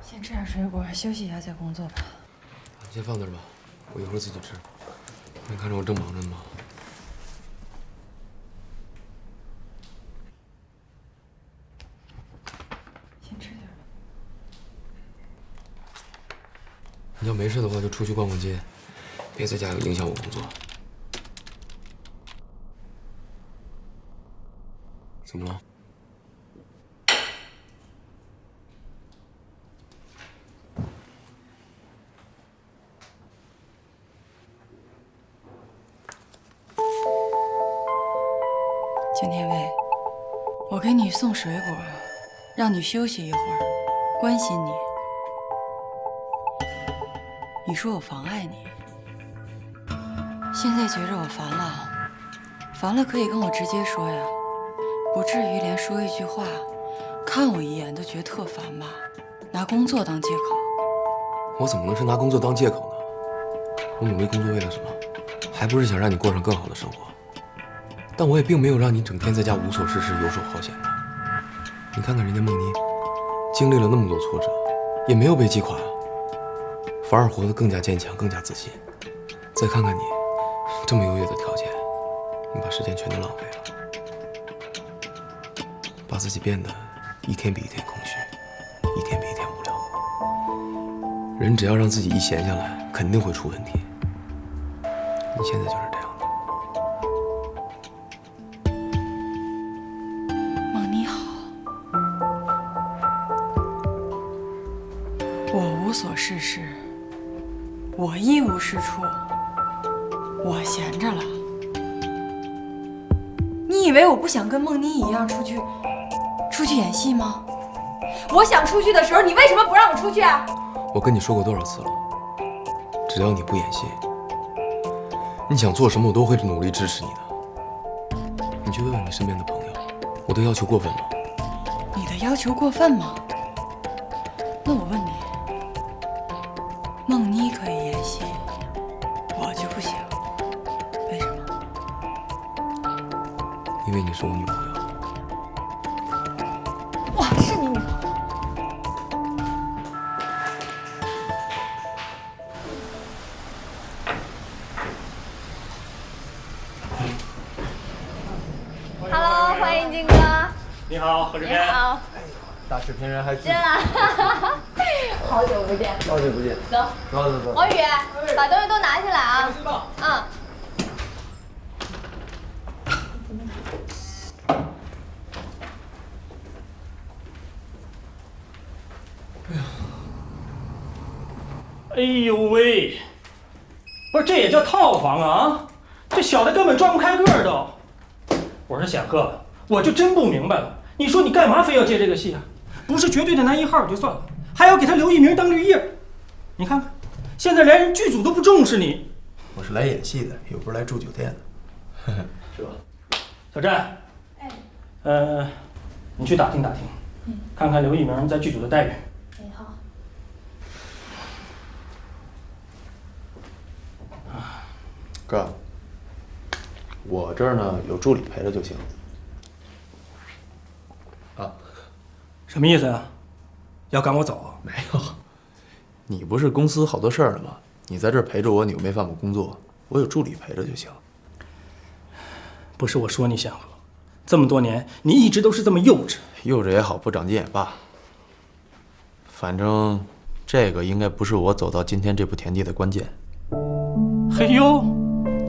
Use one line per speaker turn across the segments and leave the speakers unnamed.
先吃点水果，休息一下再工作吧。
你先放那儿吧，我一会儿自己吃。你看着我正忙着呢吗？
先吃点。
你要没事的话，就出去逛逛街，别在家影响我工作。怎么了？
景天卫，我给你送水果，让你休息一会儿，关心你。你说我妨碍你，现在觉着我烦了，烦了可以跟我直接说呀，不至于连说一句话，看我一眼都觉得特烦吧？拿工作当借口。
我怎么能是拿工作当借口呢？我努力工作为了什么？还不是想让你过上更好的生活。但我也并没有让你整天在家无所事事、游手好闲的。你看看人家梦妮，经历了那么多挫折，也没有被击垮，反而活得更加坚强、更加自信。再看看你，这么优越的条件，你把时间全都浪费了，把自己变得一天比一天空虚，一天比一天无聊。人只要让自己一闲下来，肯定会出问题。你现在就是这样。
梦妮好，我无所事事，我一无是处，我闲着了。你以为我不想跟梦妮一样出去演戏吗？我想出去的时候，你为什么不让我出去啊？
我跟你说过多少次了，只要你不演戏，你想做什么我都会努力支持你的。你去问问你身边的朋友，我的要求过分吗？
你的要求过分吗？那我问你，梦妮可以演戏，我就不行，为什么？
因为你是我女朋友。
我是你女朋友。
Hello， 欢迎金哥。
你好，何志
你
天。
好，
大制片人还
见了，好久不见。
好久不见。
走，
走。
王宇，把东西都拿起来啊。嗯。
哎呦喂，不是这也叫套房啊？这小的根本转不开个儿都。我说显赫，我就真不明白了，你说你干嘛非要接这个戏啊？不是绝对的男一号也就算了，还要给他留一名当绿叶。你看看，现在连人剧组都不重视你。
我是来演戏的，又不是来住酒店的。
是吧？小詹，你去打听打听，看看刘一鸣在剧组的待遇。
哎，好。
哥，我这儿呢有助理陪着就行。啊，
什么意思啊？要赶我走？
没有，你不是公司好多事儿呢吗？你在这儿陪着我，你又没犯过工作，我有助理陪着就行。
不是我说你显赫，这么多年你一直都是这么幼稚。
幼稚也好，不长进也罢，反正这个应该不是我走到今天这步田地的关键。
嘿呦，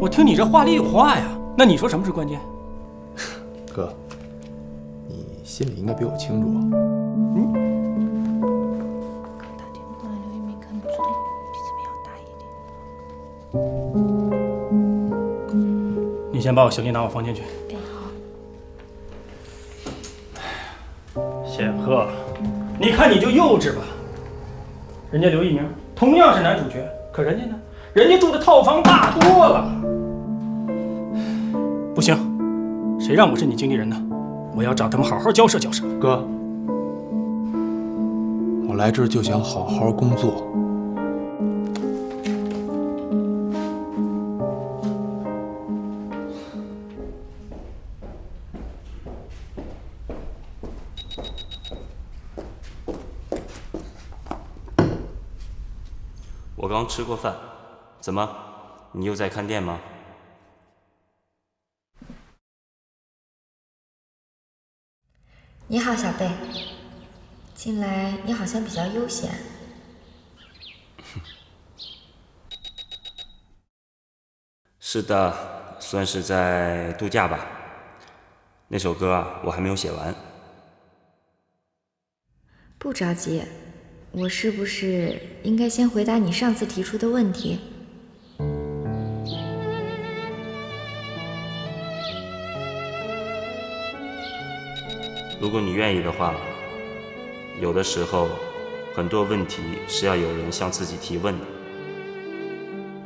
我听你这话里有话呀。那你说什么是关键？
哥，你心里应该比我清楚。
刚打电话过来，刘一鸣跟你说鼻子比较大一点。
你先把我行李拿我房间去。
哎，好。
显赫，你看你就幼稚吧。人家刘一鸣同样是男主角，可人家呢？人家住的套房大多了。不行，谁让我是你经纪人呢？我要找他们好好交涉交涉。
哥，我来这儿就想好好工作。
我刚吃过饭，怎么，你又在看店吗？
你好，小贝。近来你好像比较悠闲。
是的，算是在度假吧。那首歌啊，我还没有写完。
不着急，我是不是应该先回答你上次提出的问题？
如果你愿意的话，有的时候很多问题是要有人向自己提问的，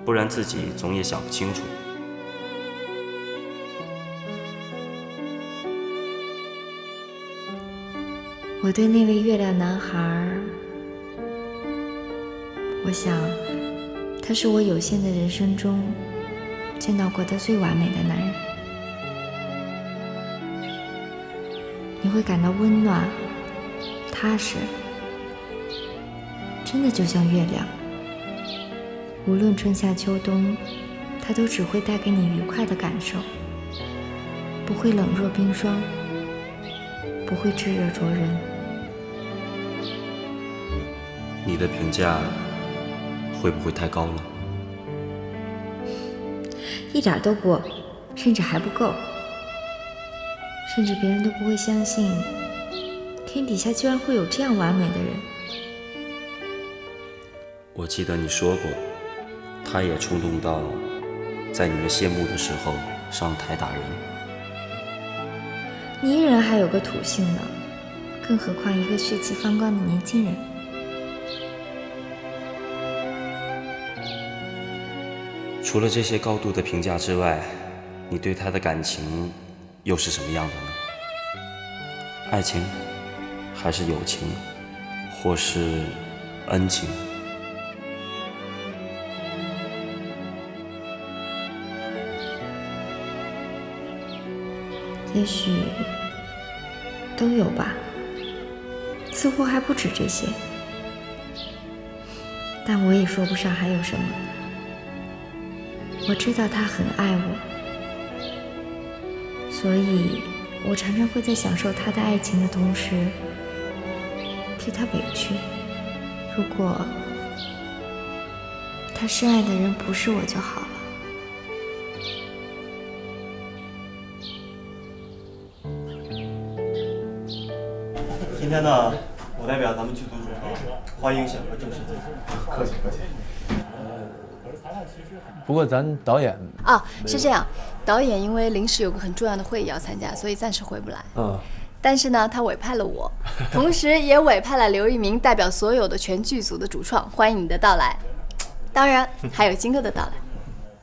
不然自己总也想不清楚。
我对那位月亮男孩，我想他是我有限的人生中见到过的最完美的男人。你会感到温暖、踏实，真的就像月亮。无论春夏秋冬，它都只会带给你愉快的感受，不会冷若冰霜，不会炙热灼人。
你的评价会不会太高了？
一点都不，甚至还不够。甚至别人都不会相信，天底下居然会有这样完美的人。
我记得你说过，他也冲动到在你们谢幕的时候上台打人。
泥人还有个土性呢，更何况一个血气方刚的年轻人。
除了这些高度的评价之外，你对他的感情又是什么样的呢？爱情，还是友情，或是恩情？
也许都有吧，似乎还不止这些，但我也说不上还有什么。我知道他很爱我，所以我常常会在享受他的爱情的同时替他委屈。如果他深爱的人不是我就好了。
今天呢，我代表咱们剧组主创欢迎显赫正式进场。
客气客气。不过咱导演
是这样，导演因为临时有个很重要的会议要参加，所以暂时回不来。但是呢，他委派了我，同时也委派了刘一鸣代表所有的全剧组的主创，欢迎你的到来。当然还有金哥的到来。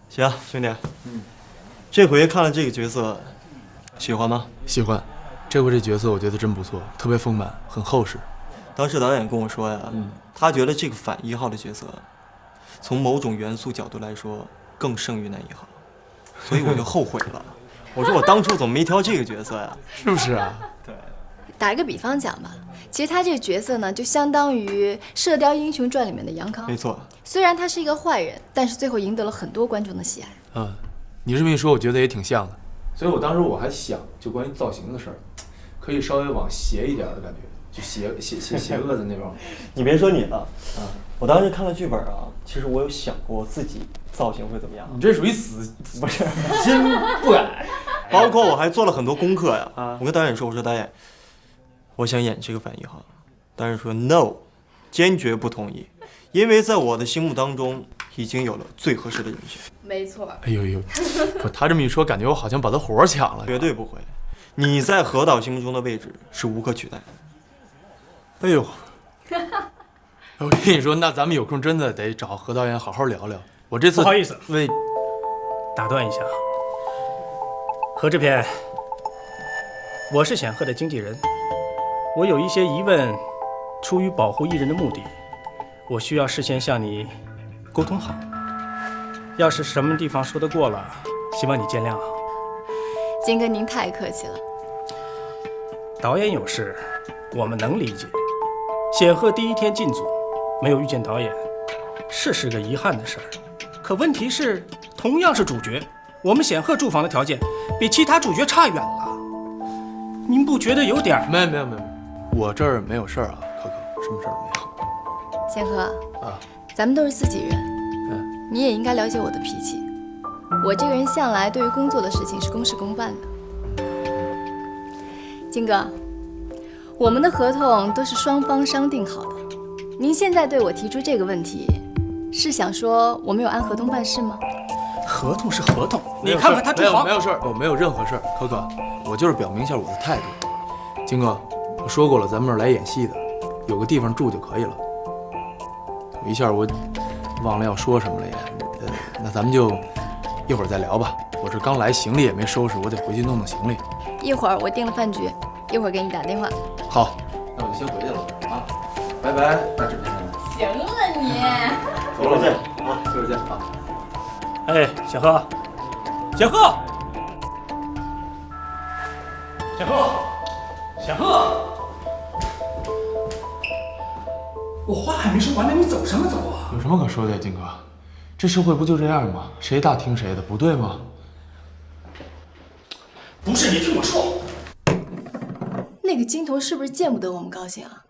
行，兄弟，这回看了这个角色，喜欢吗？
喜欢，这回这角色我觉得真不错，特别丰满，很厚实。
当时导演跟我说呀，他觉得这个反1号的角色，从某种元素角度来说，更胜于男1号，所以我就后悔了。我说我当初怎么没挑这个角色呀？
是不是啊？
对。
打一个比方讲吧，其实他这个角色呢，就相当于《射雕英雄传》里面的杨康。
没错。
虽然他是一个坏人，但是最后赢得了很多观众的喜爱。
你这么一说，我觉得也挺像的。所以我当时我还想，就关于造型的事儿，可以稍微往邪一点的感觉，就邪恶的那种。
你别说你了，我当时看了剧本啊，其实我有想过自己造型会怎么样。
你这属于不是心不改。
包括我还做了很多功课呀。我跟导演说，我说导演，我想演这个反1号，导演说 no， 坚决不同意，因为在我的心目当中已经有了最合适的人选。
没错。
哎呦，不，他这么一说，感觉我好像把他活抢了。
绝对不会，你在何导心目中的位置是无可取代的。
哎呦，我跟你说，那咱们有空真的得找何导演好好聊聊。我这次
不好意思，
为
打断一下，何制片，我是显赫的经纪人，我有一些疑问，出于保护艺人的目的，我需要事先向你沟通好。要是什么地方说得过了，希望你见谅啊。
金哥您太客气了。
导演有事，我们能理解。显赫第一天进组，没有遇见导演，是个遗憾的事儿，可问题是，同样是主角，我们显赫住房的条件比其他主角差远了。您不觉得有点……
没有，我这儿没有事儿啊，可可，什么事儿没有。
显赫
啊，
咱们都是自己人，你也应该了解我的脾气。我这个人向来对于工作的事情是公事公办的。金哥，我们的合同都是双方商定好的。您现在对我提出这个问题，是想说我没有按合同办事吗？
合同是合同，你看看他住房，
没有事儿，我没有任何事儿。可可，我就是表明一下我的态度。金哥，我说过了，咱们这儿来演戏的，有个地方住就可以了。一下我忘了要说什么了也，那咱们就一会儿再聊吧。我这刚来，行李也没收拾，我得回去弄弄行李。
一会儿我订了饭局，一会儿给你打电话。
好，那我就先回去了啊，拜拜，大纸片人。
行了你，
一会儿见啊，一会儿见啊。
哎，显赫，显赫，显赫，显赫，我话还没说完呢，你走什么走啊？
有什么可说的呀，金哥？这社会不就这样吗？谁大听谁的，不对吗？
不是，你听我说。
那个金童是不是见不得我们高兴啊？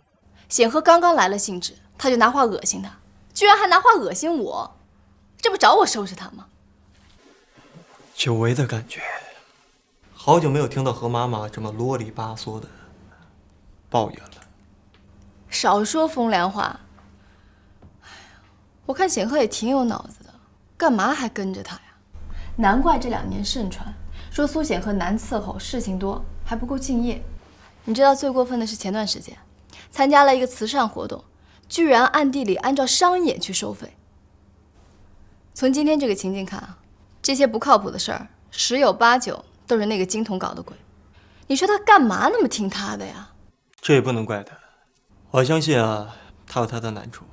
显赫刚刚来了兴致，他就拿话恶心他，居然还拿话恶心我，这不找我收拾他吗？
久违的感觉，好久没有听到何妈妈这么啰里吧嗦的抱怨了。
少说风凉话。我看显赫也挺有脑子的，干嘛还跟着他呀？难怪这2年盛传说苏显赫难伺候，事情多，还不够敬业。你知道最过分的是前段时间参加了一个慈善活动，居然暗地里按照商演去收费。从今天这个情境看啊，这些不靠谱的事儿10有8九都是那个金童搞的鬼。你说他干嘛那么听他的呀？
这也不能怪他，我相信啊，他有他的难处。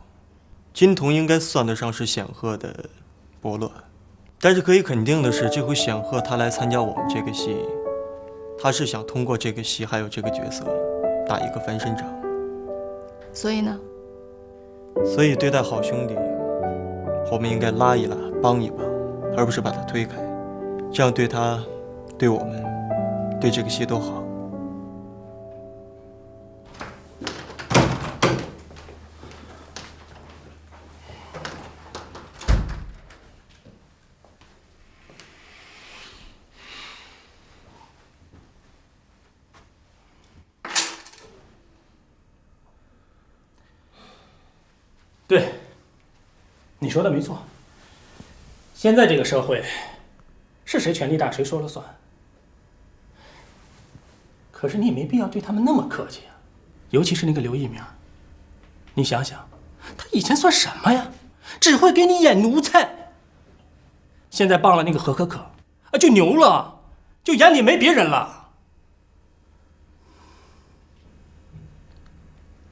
金童应该算得上是显赫的伯乐，但是可以肯定的是，这回显赫他来参加我们这个戏，他是想通过这个戏还有这个角色打一个翻身仗。
所以呢？
所以对待好兄弟，我们应该拉一拉，帮一帮，而不是把他推开，这样对他、对我们、对这个戏都好。
对，你说的没错。现在这个社会，是谁权力大谁说了算。可是你也没必要对他们那么客气啊，尤其是那个刘一鸣。你想想，他以前算什么呀？只会给你演奴才。现在傍了那个何可可，啊，就牛了，就眼里没别人了。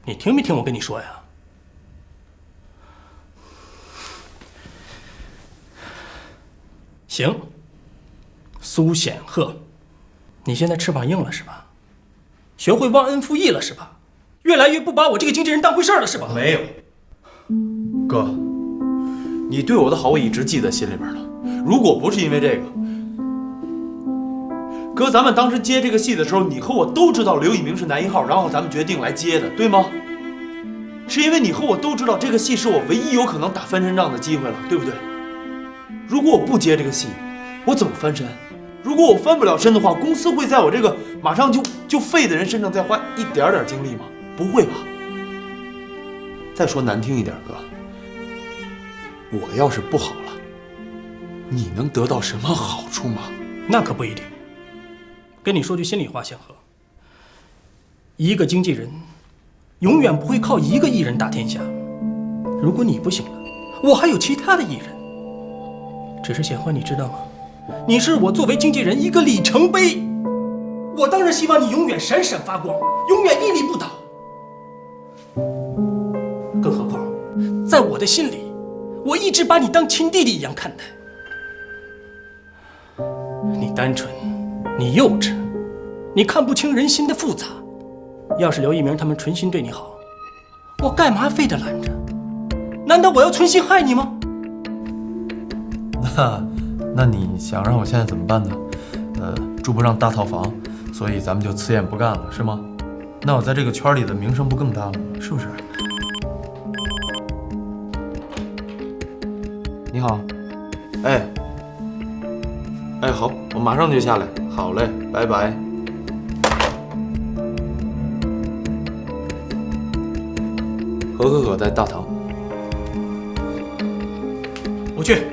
你听没听我跟你说呀？行，苏显赫，你现在翅膀硬了是吧？学会忘恩负义了是吧？越来越不把我这个经纪人当回事了是吧？
没有，哥，你对我的好我一直记在心里边了。如果不是因为这个，哥，咱们当时接这个戏的时候，你和我都知道刘一鸣是男1号，然后咱们决定来接的，对吗？是因为你和我都知道这个戏是我唯一有可能打翻身仗的机会了，对不对？如果我不接这个戏，我怎么翻身？如果我翻不了身的话，公司会在我这个马上就废的人身上再花一点点精力吗？不会吧。再说难听一点，哥，我要是不好了，你能得到什么好处吗？
那可不一定。跟你说句心里话，显赫，一个经纪人永远不会靠一个艺人打天下。如果你不行了，我还有其他的艺人。只是显赫，你知道吗？你是我作为经纪人一个里程碑，我当然希望你永远闪闪发光，永远屹立不倒。更何况，在我的心里，我一直把你当亲弟弟一样看待。你单纯，你幼稚，你看不清人心的复杂。要是刘一鸣他们存心对你好，我干嘛非得拦着？难道我要存心害你吗？
那你想让我现在怎么办呢？住不上大套房，所以咱们就辞演不干了，是吗？那我在这个圈里的名声不更大了吗？是不是？你好，哎，好，我马上就下来。好嘞，拜拜。何在大堂。
我去，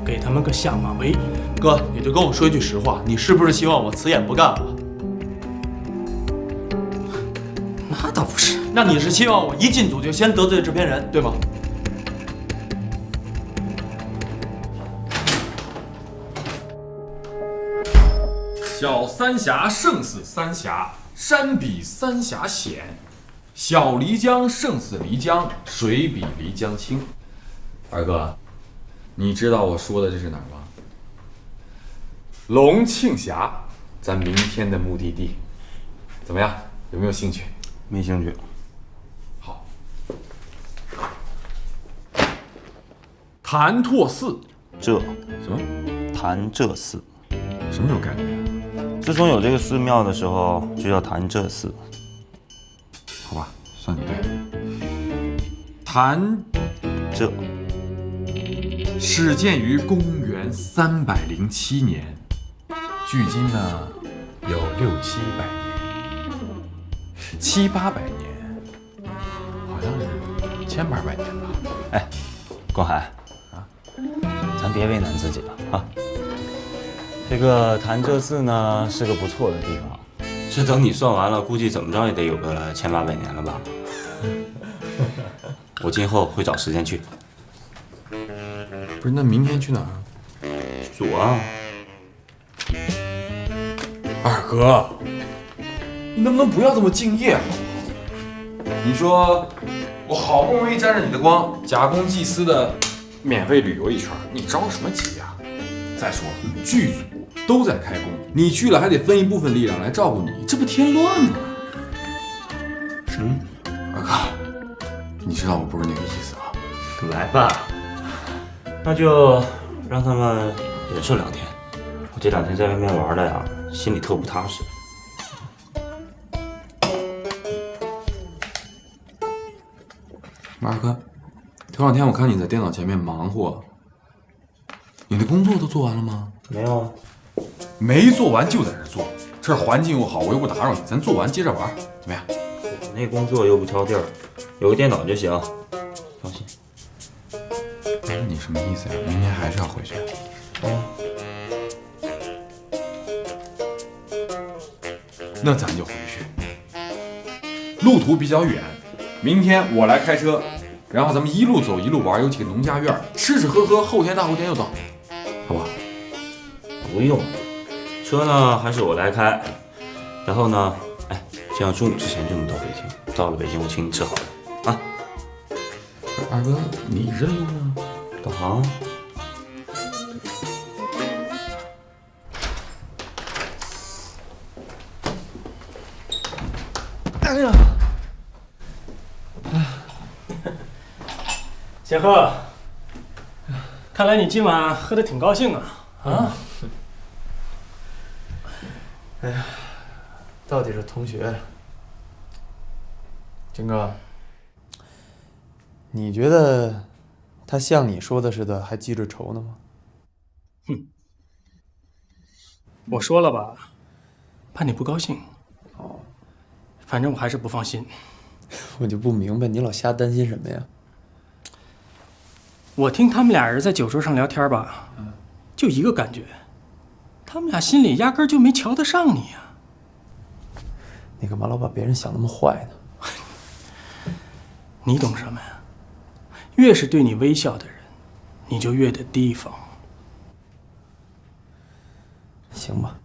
给他们个下马威。
哥，你就跟我说一句实话，你是不是希望我辞演不干了？
那倒不是。
那你是希望我一进组就先得罪制片人，对吗？
小三峡胜似三峡，山比三峡险；小漓江胜似漓江，水比漓江清。二哥，你知道我说的这是哪儿吗？龙庆峡，咱明天的目的地。怎么样？有没有兴趣？
没兴趣。
好。潭柘寺，
这
什么？
潭柘寺，
什么时候改的？
自从有这个寺庙的时候，就叫潭柘寺。
好吧，算你对。潭
柘
始建于公元307年，距今呢有600-700年，700-800年，好像是1800年吧。
哎，光海啊，咱别为难自己了啊。这个潭柘寺呢是个不错的地方，这等你算完了，估计怎么着也得有个1800年了吧。我今后会找时间去。
不是，那明天去哪儿啊？
组啊。
二哥，你能不能不要这么敬业好不好？你说我好不容易沾着你的光，假公济私的免费旅游一圈，你着什么急呀？再说了，剧组都在开工，你去了还得分一部分力量来照顾你，这不添乱吗？二哥，你知道我不是那个意思啊。
来吧，那就让他们忍受2天。我这2天在外面玩的呀，心里特不踏实。
二哥，头2天我看你在电脑前面忙活，你的工作都做完了吗？
没有啊。
没做完就在这做，这儿环境又好，我又不打扰你，咱做完接着玩，怎么样？
我那工作又不挑地儿，有个电脑就行，放心。
那你什么意思呀？明天还是要回去？那咱就回去。路途比较远，明天我来开车，然后咱们一路走一路玩，有几个农家院，吃吃喝喝，后天大后天又到，好吧？
不用，车呢还是我来开，然后呢，哎，这样中午之前就能到北京。到了北京，我请你吃好的啊。
二哥，你认路吗？
导航。
哎呀，贤鹤，看来你今晚喝得挺高兴啊！啊？
哎呀，到底是同学。金哥，你觉得他像你说的似的还记着仇呢吗？
哼，我说了吧，怕你不高兴。
哦，
反正我还是不放心。
我就不明白你老瞎担心什么呀？
我听他们俩人在酒桌上聊天吧，就一个感觉，他们俩心里压根就没瞧得上你呀。
你干嘛老把别人想那么坏呢？
你懂什么呀？越是对你微笑的人，你就越得提防。
行吧，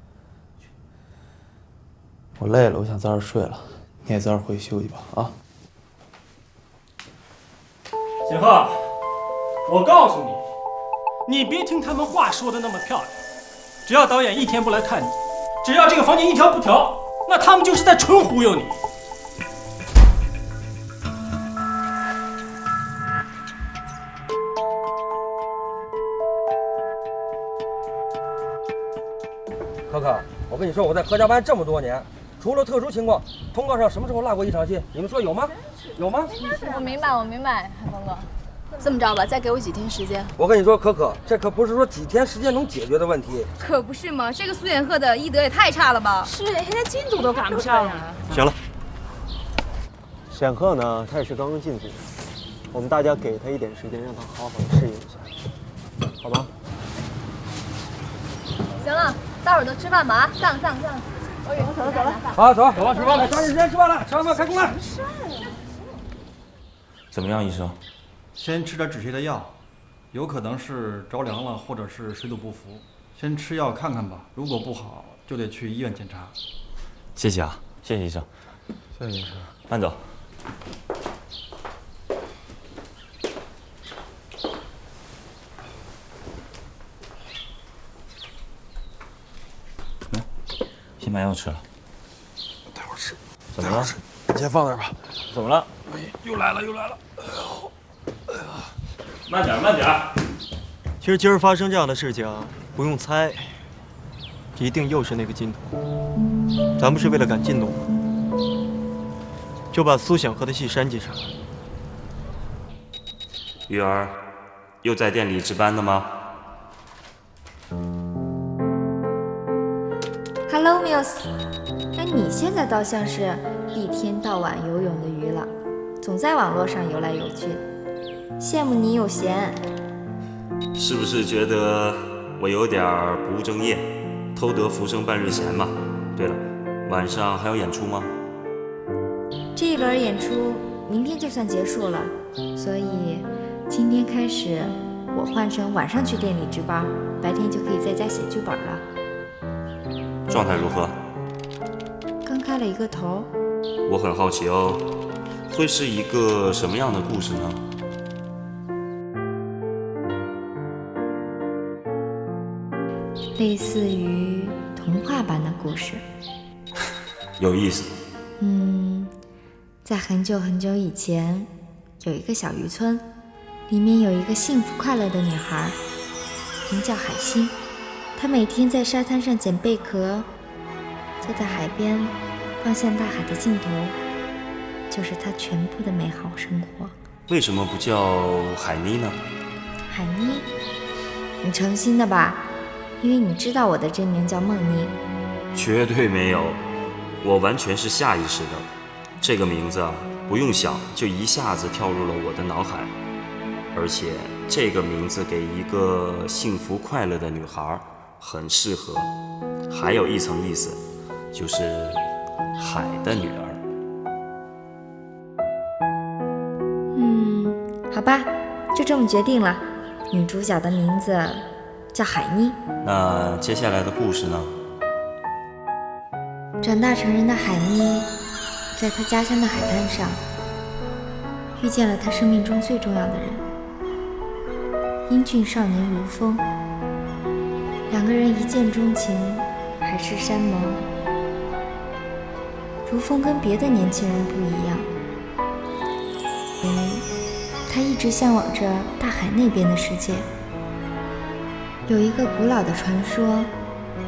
我累了，我想早点睡了，你也早点回去休息吧啊。
贤鹤，我告诉你，你别听他们话说的那么漂亮，只要导演1天不来看你，只要这个房间一条不调，那他们就是在纯忽悠你。
可可，我跟你说，我在何家班这么多年，除了特殊情况，通告上什么时候落过一场戏？你们说有吗？有吗？
我明白，海峰哥。这么着吧，再给我几天时间。
我跟你说，可可，这可不是说几天时间能解决的问题。
可不是嘛，这个苏衍鹤的医德也太差了吧？
是，现在进度都赶不上呀。
行了，显赫呢，他也是刚刚进组，我们大家给他一点时间，让他好好的适应一下，好吗？
行了，待会儿都吃饭吧啊！上。我远走了。
好，走吧，吃饭了，抓紧时间吃饭了，吃完饭开工了。
怎么样，医生？
先吃点止泻的药，有可能是着凉了，或者是水土不服。先吃药看看吧，如果不好，就得去医院检查。
谢谢啊，谢谢医生。
谢谢医生。
慢走。先把药吃了。
待会儿吃。
怎么了？
你先放那儿吧。
怎么了？
又来了。
慢点。
其实今儿发生这样的事情啊，不用猜，一定又是那个金童。咱不是为了赶进度吗？就把苏显赫的戏删记上。
玉儿，又在店里值班的吗？
Hello Muse， 哎，你现在倒像是一天到晚游泳的鱼了，总在网络上游来游去，羡慕你有闲。
是不是觉得我有点不务正业，偷得浮生半日闲嘛？对了，晚上还有演出吗？
这一轮演出明天就算结束了，所以今天开始我换成晚上去店里值班，白天就可以在家写剧本了。
状态如何？
刚开了一个头。
我很好奇哦，会是一个什么样的故事呢？
类似于童话般的故事。
有意思。
在很久很久以前，有一个小渔村，里面有一个幸福快乐的女孩，名叫海星。 他每天在沙滩上捡贝壳，坐在海边，望向大海的尽头，就是他全部的美好生活。
为什么不叫海妮呢？
海妮，你诚心的吧？因为你知道我的真名叫梦妮。
绝对没有，我完全是下意识的。这个名字啊，不用想就一下子跳入了我的脑海，而且这个名字给一个幸福快乐的女孩。 很适合，还有一层意思，就是海的女儿。
好吧，就这么决定了。女主角的名字叫海妮。
那接下来的故事呢？
长大成人的海妮，在她家乡的海滩上，遇见了她生命中最重要的人——英俊少年如风。 两个人一见钟情，海誓山盟。如风跟别的年轻人不一样，他一直向往着大海那边的世界。有一个古老的传说，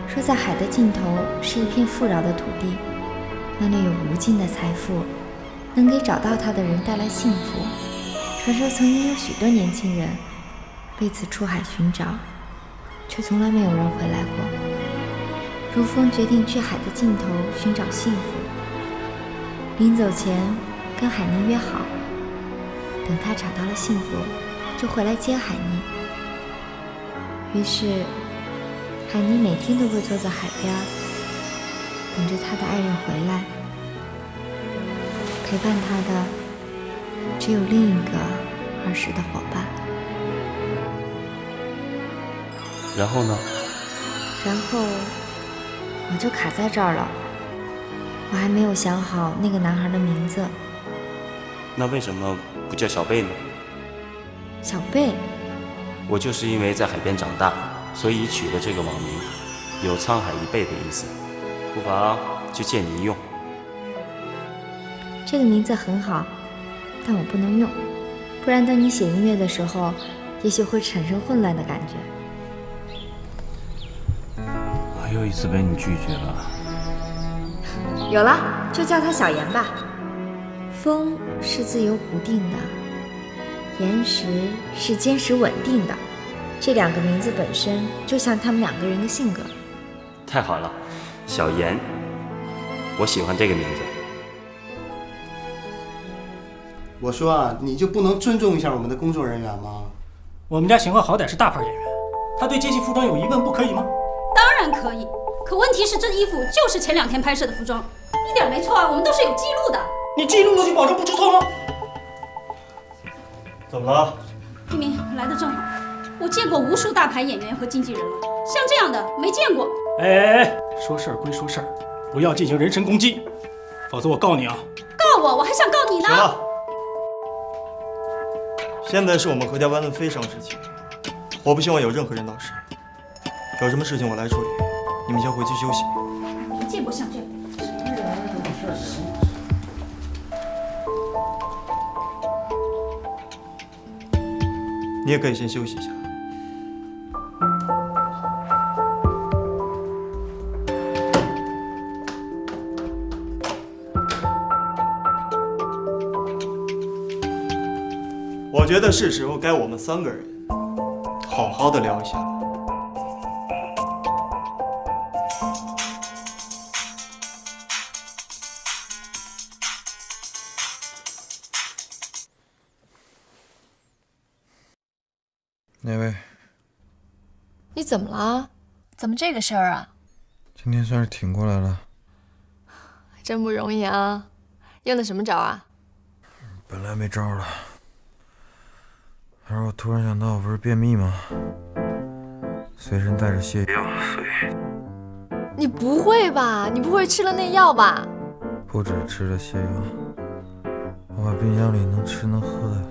说在海的尽头是一片富饶的土地，那里有无尽的财富，能给找到它的人带来幸福。传说曾经有许多年轻人为此出海寻找。 却从来没有人回来过。如风决定去海的尽头寻找幸福。临走前，跟海妮约好，等他找到了幸福，就回来接海妮。于是，海妮每天都会坐在海边，等着他的爱人回来。陪伴他的，只有另一个儿时的伙伴。
然后呢？
然后我就卡在这儿了，我还没有想好那个男孩的名字。
那为什么不叫小贝呢？
小贝？
我就是因为在海边长大，所以取了这个网名，有沧海一贝的意思。不妨就借你一用。
这个名字很好，但我不能用，不然当你写音乐的时候，也许会产生混乱的感觉。
又一次被你拒绝了。
有了，就叫他小严吧。风是自由不定的，岩石是坚实稳定的。这2个名字本身就像他们2个人的性格。
太好了，小严，我喜欢这个名字。
我说啊，你就不能尊重一下我们的工作人员吗？
我们家贤鹤好歹是大牌演员，他对接戏服装有疑问不可以吗？
当然可以，可问题是这衣服就是前2天拍摄的服装，一点没错啊，我们都是有记录的。
你记录了就保证不出错吗？
怎么了？
一鸣来的正好，我见过无数大牌演员和经纪人了，像这样的没见过。
哎，说事儿归说事儿，不要进行人身攻击，否则我告你啊！
告我还想告你呢。
行了，现在是我们何家湾的非常时期，我不希望有任何人闹事。有什么事情我来处理，你们先回去休息。
没见过像这样什么人啊！
你也可以先休息一下。我觉得是时候该我们3个人好好的聊一下了。
哪位？
你怎么了？怎么这个事儿啊？
今天算是挺过来了。
真不容易啊！用的什么招啊？
本来没招了，可是我突然想到，我不是便秘吗？随身带着泻药，所以……
你不会吧？你不会吃了那药吧？
不止吃了泻药，我把冰箱里能吃能喝的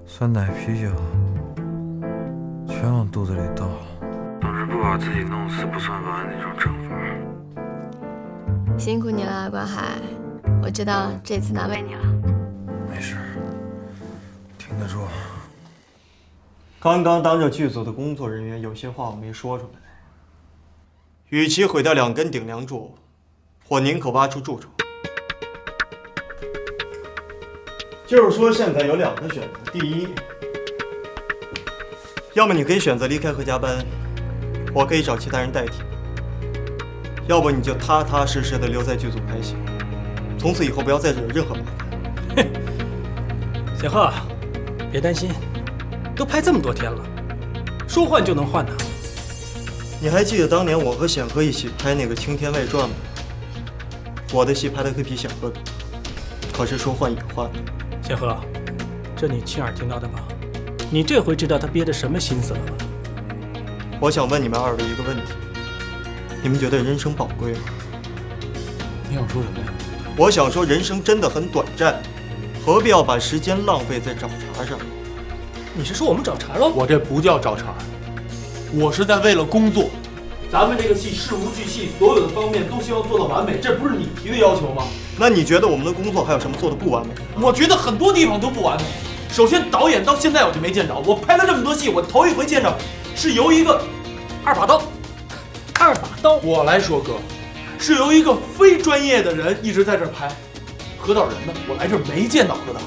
酸奶、啤酒全往肚子里倒，总是不把自己弄死不算完那种惩罚。
辛苦你了，关海，我知道这次难为你了。
没事，挺得住。
刚刚当着剧组的工作人员，有些话我没说出来。与其毁掉2根顶梁柱，我宁可挖出蛀虫。就是说，现在有2个选择：第一，要么你可以选择离开何家班，我可以找其他人代替；要不你就踏踏实实的留在剧组拍戏，从此以后不要再惹任何麻烦。
贤鹤，别担心，都拍这么多天了，说换就能换的。
你还记得当年我和显赫一起拍那个《青天外传》吗？我的戏拍的可比显赫多，可是说换也换了。
贤鹤，这你亲耳听到的吧？你这回知道他憋着什么心思了吧？
我想问你们2位一个问题：你们觉得人生宝贵吗？
你想说什么呀？
我想说，人生真的很短暂，何必要把时间浪费在找茬上？
你是说我们找茬喽？
我这不叫找茬，我是在为了工作。咱们这个戏事无巨细，所有的方面都希望做到完美，这不是你提的要求吗？
那你觉得我们的工作还有什么做的不完美？
我觉得很多地方都不完美。首先，导演到现在我就没见着，我拍了这么多戏，我头一回见着是由一个
2把刀。2把刀，
我来说哥，是由一个非专业的人一直在这儿拍。何导人呢？我来这儿没见到何导。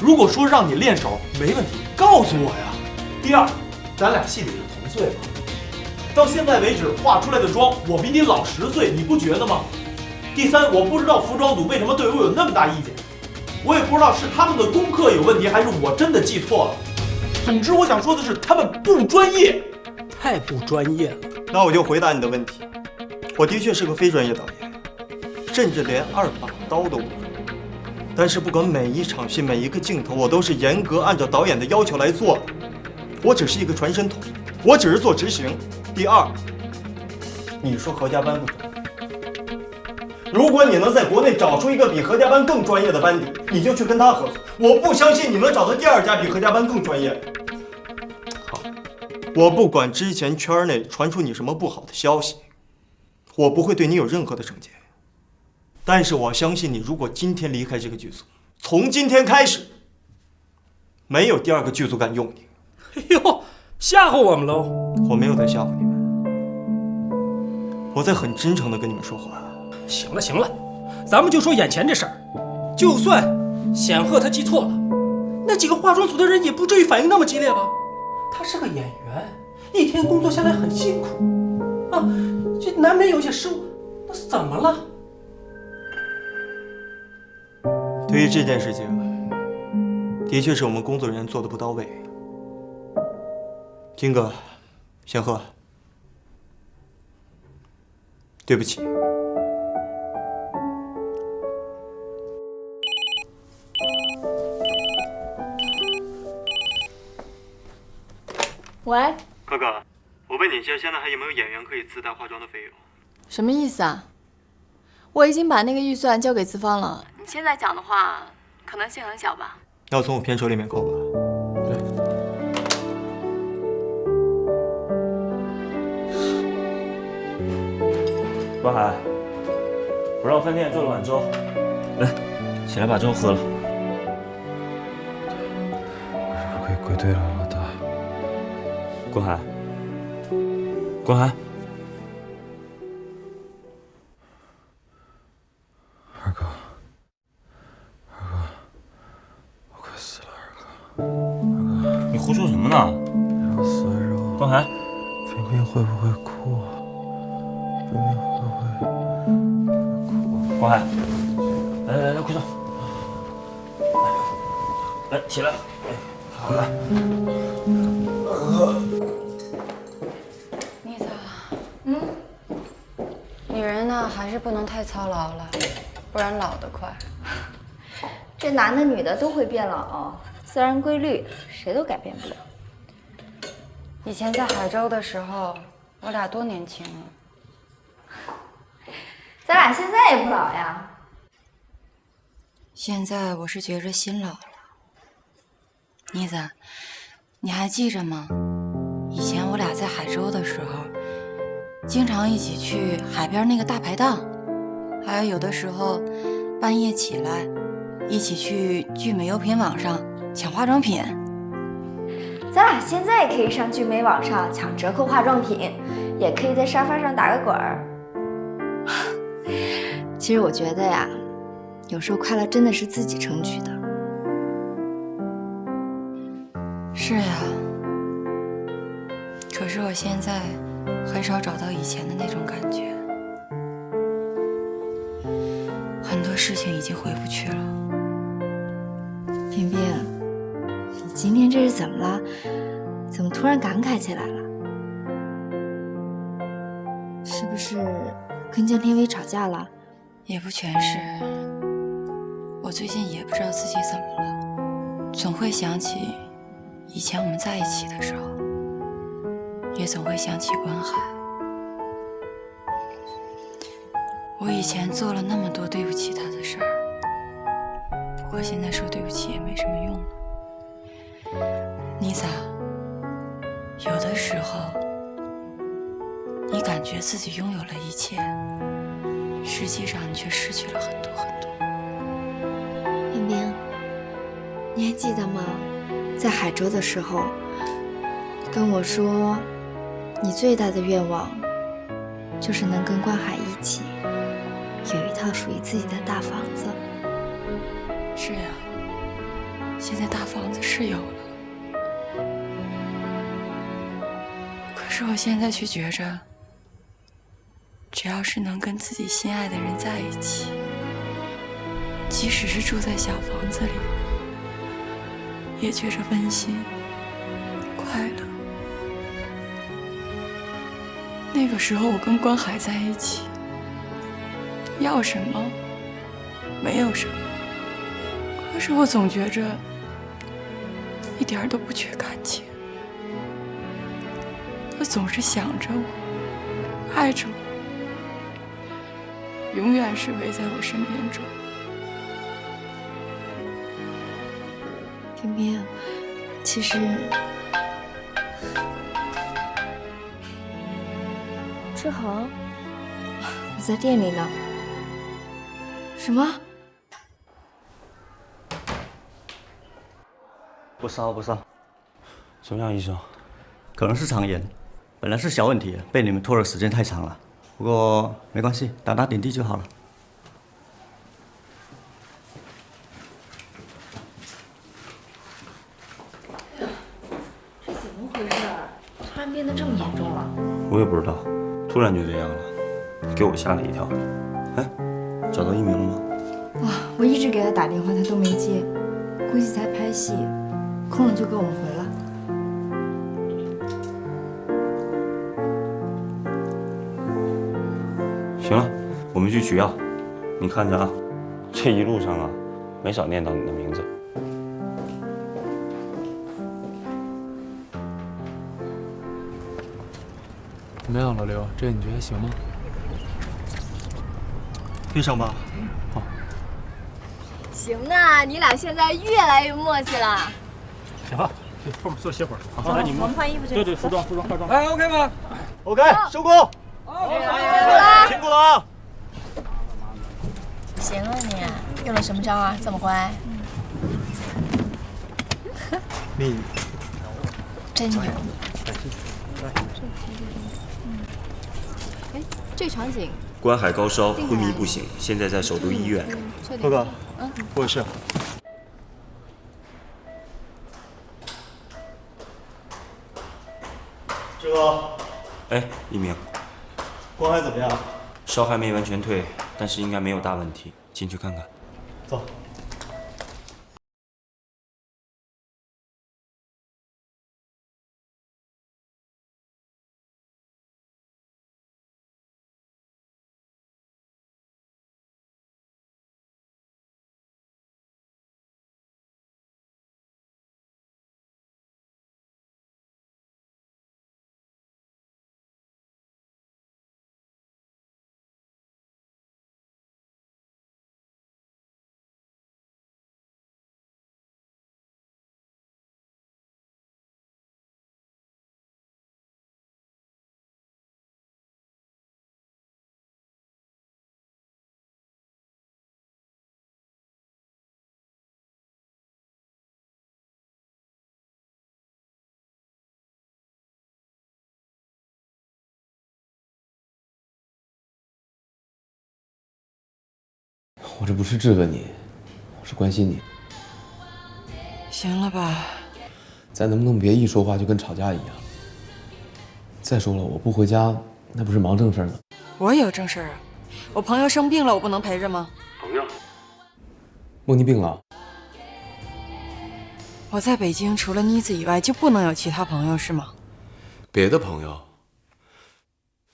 如果说让你练手，没问题，告诉我呀。第二，咱俩戏里是同岁嘛，到现在为止化出来的妆，我比你老10岁，你不觉得吗？第三，我不知道服装组为什么对我有那么大意见，我也不知道是他们的功课有问题，还是我真的记错了。总之，我想说的是，他们不专业，
太不专业了。
那我就回答你的问题，我的确是个非专业导演，甚至连2把刀都不会。但是不管每一场戏、每一个镜头，我都是严格按照导演的要求来做的。我只是一个传声筒，我只是做执行。第二，你说何家班不专业，如果你能在国内找出一个比何家班更专业的班底，你就去跟他合作。我不相信你能找到第2家比何家班更专业的。好，我不管之前圈内传出你什么不好的消息，我不会对你有任何的惩戒。但是我相信你，如果今天离开这个剧组，从今天开始，没有第2个剧组敢用你。
哎呦，吓唬我们喽！
我没有在吓唬你们，我在很真诚的跟你们说话。
行了行了，咱们就说眼前这事儿。就算显赫他记错了，那几个化妆组的人也不至于反应那么激烈吧？他是个演员，一天工作下来很辛苦啊，这难免有些失误，那怎么了？
对于这件事情，的确是我们工作人员做的不到位。金哥，显赫，对不起。
喂，
可可，我问你一下，现在还有没有演员可以自带化妆的费用？
什么意思啊？我已经把那个预算交给资方了，你现在讲的话，可能性很小吧？
要从我片酬里面扣吧。
关海，我让饭店做了碗粥，来，起来把粥喝了。
我是不是可以归队了，老大？
关海，关海，
二哥，我快死了，二哥，
你胡说什么呢？
要死之后，
关海，
冰冰会不会哭？冰冰会不会哭？
关海，来，快坐，来起来，好来。
妮子，女人呢还是不能太操劳了，不然老得快。
这男的女的都会变老，自然规律，谁都改变不了。
以前在海州的时候，我俩多年轻啊！
咱俩现在也不老呀。
现在我是觉着心老了。妮子，你还记着吗？以前我俩在海州的时候，经常一起去海边那个大排档，还有的时候半夜起来一起去聚美优品网上抢化妆品。
咱俩现在也可以上聚美网上抢折扣化妆品，也可以在沙发上打个滚儿。其实我觉得呀，有时候快乐真的是自己争取的。
是呀，可是我现在很少找到以前的那种感觉，很多事情已经回不去了。
冰冰，你今天这是怎么了？怎么突然感慨起来了？是不是跟江天伟吵架了？
也不全是，我最近也不知道自己怎么了，总会想起以前我们在一起的时候，也总会想起关海。我以前做了那么多对不起他的事儿，不过现在说对不起也没什么用了。妮子，有的时候你感觉自己拥有了一切，实际上你却失去了很多很多。
冰冰，你还记得吗？在海州的时候，跟我说，你最大的愿望就是能跟关海一起有一套属于自己的大房子。
是呀，现在大房子是有了，可是我现在却觉着，只要是能跟自己心爱的人在一起，即使是住在小房子里，也觉着温馨快乐。那个时候我跟关海在一起，要什么没有什么，可是我总觉着一点都不缺感情。他总是想着我，爱着我，永远是围在我身边转。
冰冰，其实志恒，我在店里呢。什么？
不烧不烧。
怎么样，医生？
可能是肠炎，本来是小问题，被你们拖的时间太长了。
不过没关系，打打点滴就好了。
这怎么回事？突然变得这么严重了？
我也不知道，突然就这样了，给我吓了一跳。哎，找到一鸣了吗？
哇，我一直给他打电话，他都没接，估计在拍戏，空了就跟我们回了。
行了，我们去取药，你看着啊，这一路上啊，没少念叨你的名字。
怎么样，老刘？这你觉得还行吗？
可以上吧。好。
行啊，你俩现在越来越默契了。
行了，对，后面坐歇会儿。
好，来你们换衣服去。
对，服装化妆。
哎 ，OK 吗
？OK，收工。辛苦了啊！
行啊你，用了什么招啊？这么乖？
你
真牛！哎，这场景。
关海高烧，昏迷不醒，现在在首都医院。
哥哥，我有事。志哥。
哎，一鸣。
关海怎么样？
烧还没完全退，但是应该没有大问题，进去看看。
走。
我这不是质问你，我是关心你。
行了吧？
咱能不能别一说话就跟吵架一样？再说了，我不回家，那不是忙正事呢。
我也有正事啊，我朋友生病了，我不能陪着吗？
朋友？梦妮病了？
我在北京除了妮子以外，就不能有其他朋友是吗？
别的朋友？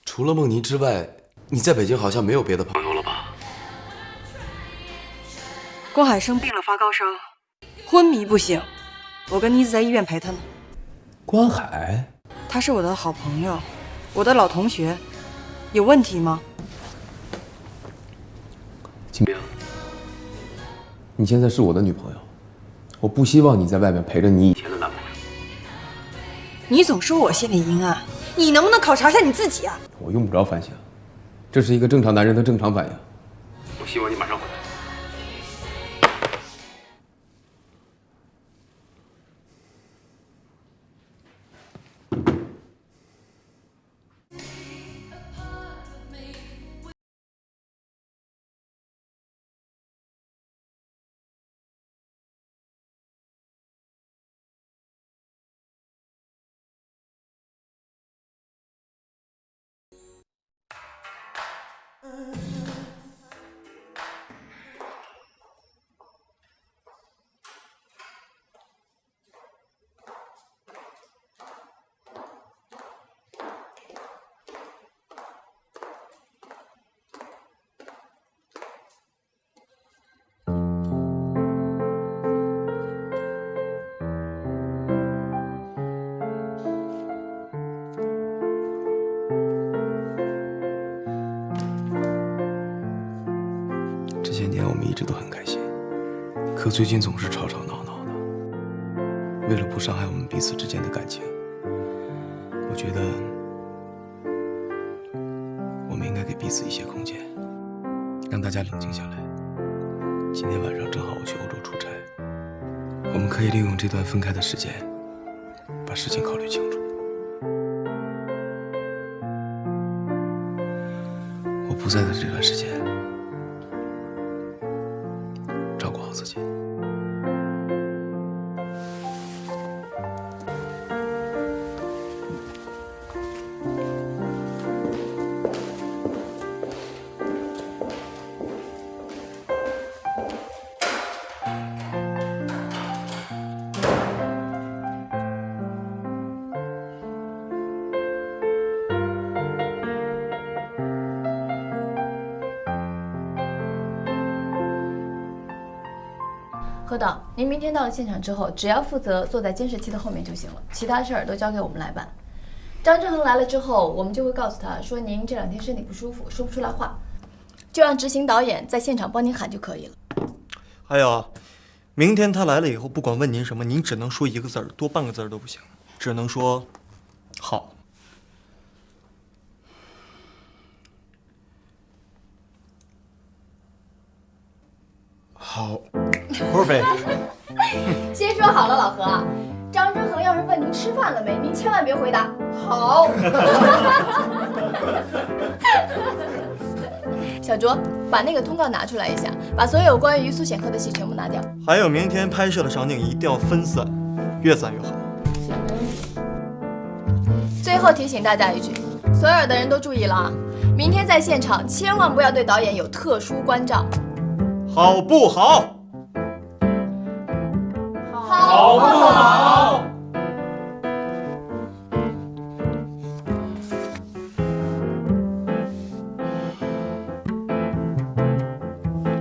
除了梦妮之外，你在北京好像没有别的朋友了吧？
关海生病了，发高烧，昏迷不醒，我跟妮子在医院陪他呢。
关海？
他是我的好朋友，我的老同学，有问题吗？
金明，你现在是我的女朋友，我不希望你在外面陪着你以前的男朋友。
你总说我心里阴暗，你能不能考察一下你自己啊？
我用不着反省，这是一个正常男人的正常反应。我希望你马上回来。这些年我们一直都很开心，可最近总是吵吵闹闹的。为了不伤害我们彼此之间的感情，我觉得我们应该给彼此一些空间，让大家冷静下来。今天晚上正好我去欧洲出差，我们可以利用这段分开的时间，把事情考虑清楚。不在的这段时间，照顾好自己。
何导，您明天到了现场之后，只要负责坐在监视器的后面就行了，其他事儿都交给我们来办。张志恒来了之后，我们就会告诉他说您这2天身体不舒服，说不出来话，就让执行导演在现场帮您喊就可以了。
还有，明天他来了以后，不管问您什么，您只能说1个字儿，多半个字儿都不行，只能说好。
好
，perfect。
先说好了，老何，张志恒要是问您吃饭了没，您千万别回答好。小卓，把那个通告拿出来一下，把所有关于苏显赫的戏全部拿掉。
还有明天拍摄的场景一定要分散，越散越好。
行，没问题。最后提醒大家一句，所有的人都注意了啊！明天在现场千万不要对导演有特殊关照。
好不好？
好不好？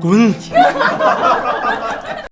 滚！